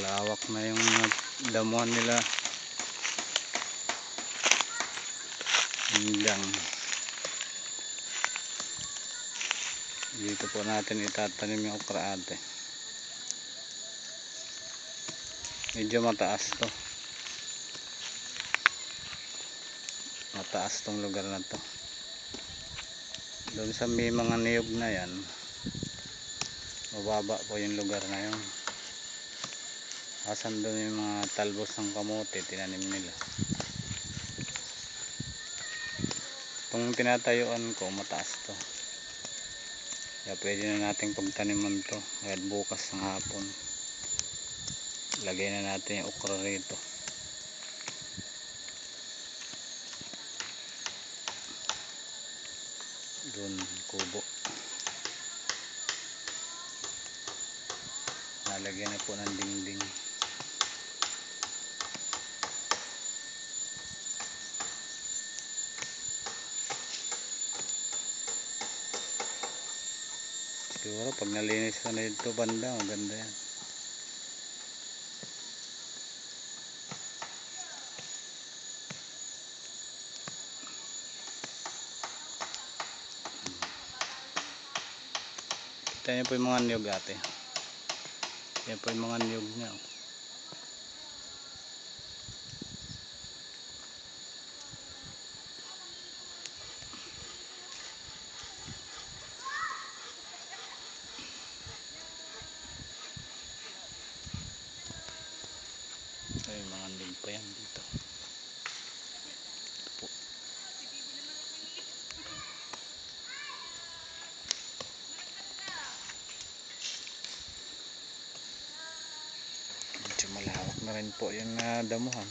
malawak na yung damuhan nila. Hanggang dito po natin itatanim yung okra ate. Medyo mataas to, mataas tong lugar na to. Doon sa may mga niyog na yan, mababa po yung lugar na yun. Asan doon yung mga talbos ng kamote tinanim nila. Itong tinatayuan ko mataas to, kaya pwede na nating pagtaniman to. Kahit bukas ng hapon lagay na natin yung okra rito. Doon kubo, nalagyan na po ng dingding. Siguro pag nalinis ko na dito banda, maganda yan. Kita niyo po yung mga niyog ate. Yan po yung mga niyog niya. Ay, mga niyog pa yan dito. Ito po. Medyo malawak na rin po yung damuhan.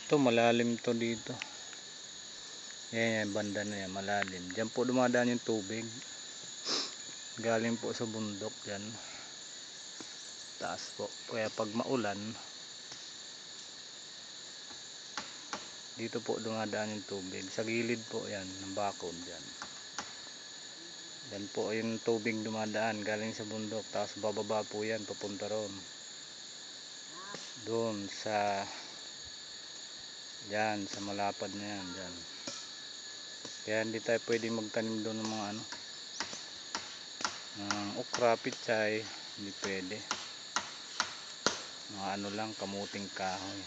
Ito malalim to dito. Yan, banda na yan, malalim. Diyan po dumadaan yung tubig. Galing po sa bundok yan. Taas po. Kaya pag maulan, dito po dumadaan yung tubig. Sa gilid po yan, ng bakod yan. Yan po yung tubig dumadaan galing sa bundok. Tapos bababa po yan, papunta ron. Doon sa yan, sa malapad na yan, dyan. Kaya hindi tayo pwede magtanim doon ng mga okra, pichay, hindi pwede. Mga lang, kamuting kahoy,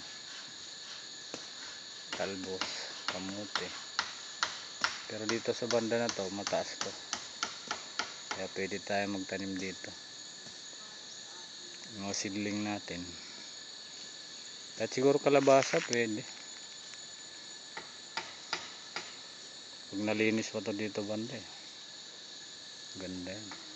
talbos, kamote. Pero dito sa banda na to, mataas to. Kaya pwede tayo magtanim dito. Mga seedling natin. At siguro kalabasa pwede. Pag nalinis mo to dito banda eh. Ganda yan.